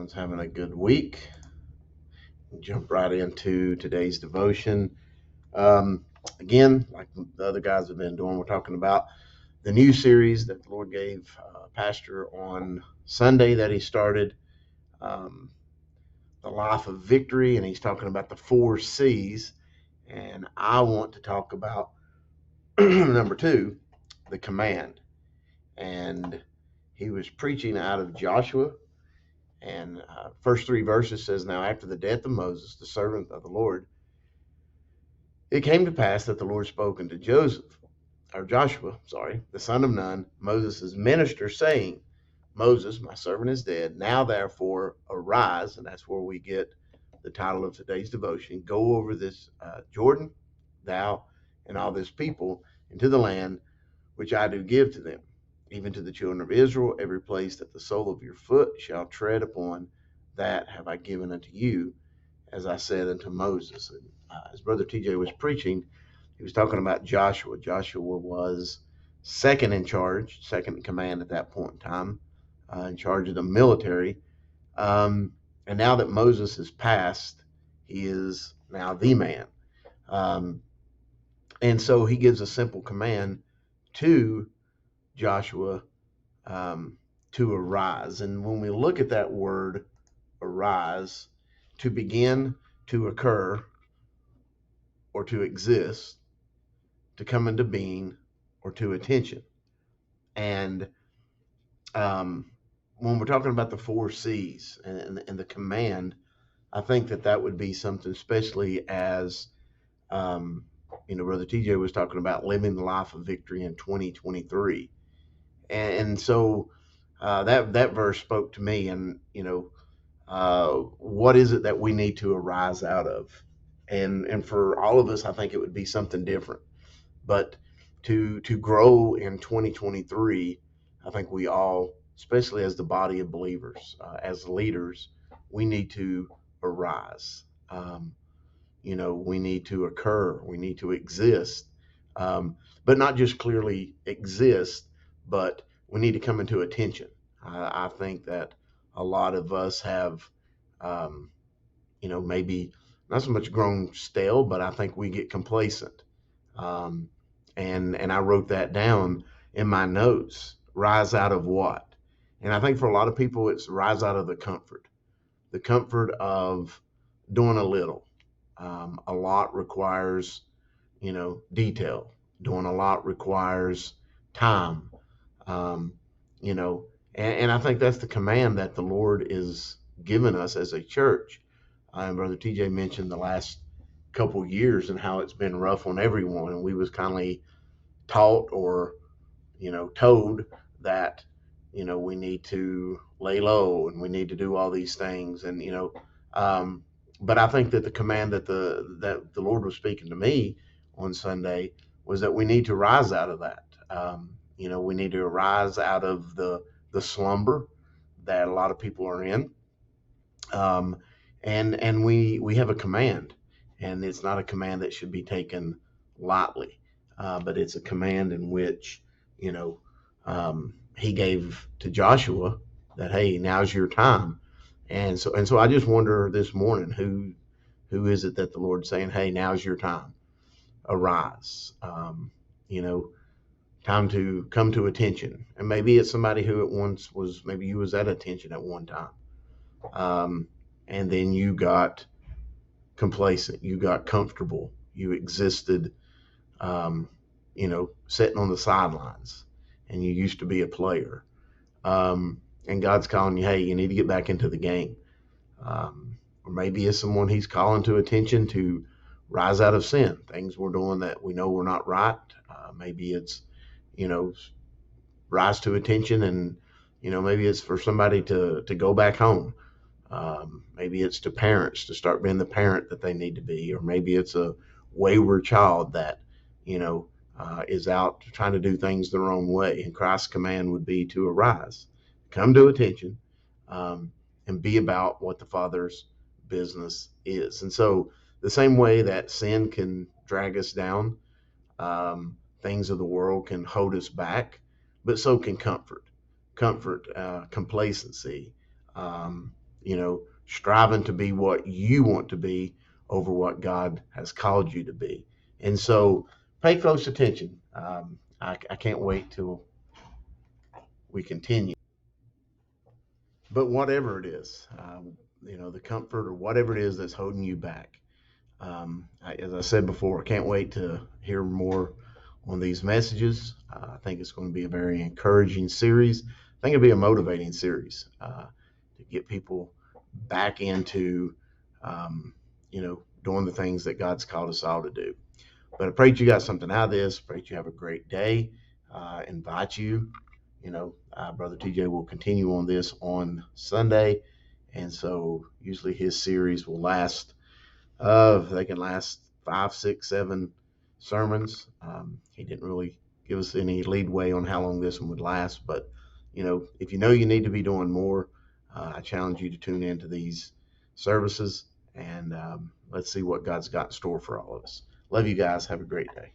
Everyone's having a good week. We'll jump right into today's devotion. Um, Again, like the other guys have been doing, we're talking about the new series that the Lord gave Pastor on Sunday that he started, um, The Life of Victory, and he's talking about the four C's. And I want to talk about number two, the command. And he was preaching out of Joshua. And first three verses says, Now after the death of Moses, the servant of the Lord, it came to pass that the Lord spoke unto Joshua, the son of Nun, Moses' minister, saying, Moses, my servant, is dead. Now therefore arise, and that's where we get the title of today's devotion. Go over this Jordan, thou and all this people, into the land which I do give to them, even to the children of Israel, every place that the sole of your foot shall tread upon, that have I given unto you, as I said unto Moses. And as Brother TJ was preaching, he was talking about Joshua. Joshua was second in command at that point in time, in charge of the military. And now that Moses has passed, he is now the man. And so he gives a simple command to Joshua to arise. And when we look at that word arise, to begin, to occur, or to exist, to come into being, or to attention. And when we're talking about the four C's and the command, I think that would be something, especially as Brother TJ was talking about living the life of victory in 2023. And so that verse spoke to me. And what is it that we need to arise out of? And for all of us, I think it would be something different. But to grow in 2023, I think we all, especially as the body of believers, as leaders, we need to arise. We need to occur. We need to exist, but not just clearly exist, but we need to come into attention. I think that a lot of us have, maybe not so much grown stale, but I think we get complacent. And I wrote that down in my notes. Rise out of what? And I think for a lot of people, it's rise out of the comfort of doing a little. A lot requires, detail. Doing a lot requires time. Um, and I think that's the command that the Lord is giving us as a church. And Brother TJ mentioned the last couple years and how it's been rough on everyone, and we was kind of taught or told that we need to lay low and we need to do all these things. And but I think that the command that the Lord was speaking to me on Sunday was that we need to rise out of that. We need to rise out of the slumber that a lot of people are in. And we have a command, and it's not a command that should be taken lightly, but it's a command in which he gave to Joshua that, hey, now's your time. And so I just wonder this morning, who is it that the Lord's saying, hey, now's your time, arise, time to come to attention. And maybe it's somebody who at once was, maybe you was at attention at one time. And then you got complacent, you got comfortable, you existed, sitting on the sidelines, and you used to be a player. And God's calling you, hey, you need to get back into the game. Or maybe it's someone he's calling to attention to rise out of sin, things we're doing that we know we're not right. Maybe it's, rise to attention, and, maybe it's for somebody to go back home. Maybe it's to parents to start being the parent that they need to be, or maybe it's a wayward child that, is out trying to do things the wrong way. And Christ's command would be to arise, come to attention, and be about what the Father's business is. And so the same way that sin can drag us down, things of the world can hold us back, but so can comfort, complacency, striving to be what you want to be over what God has called you to be. And so pay close attention. I can't wait till we continue. But whatever it is, the comfort or whatever it is that's holding you back, as I said before, I can't wait to hear more on these messages. I think it's going to be a very encouraging series. I think it'll be a motivating series to get people back into, doing the things that God's called us all to do. But I pray that you got something out of this. Pray that you have a great day. Invite you. Brother TJ will continue on this on Sunday. And so usually his series will last, they can last 5, 6, 7 sermons. He didn't really give us any leadway on how long this one would last. But, if you need to be doing more, I challenge you to tune into these services and let's see what God's got in store for all of us. Love you guys. Have a great day.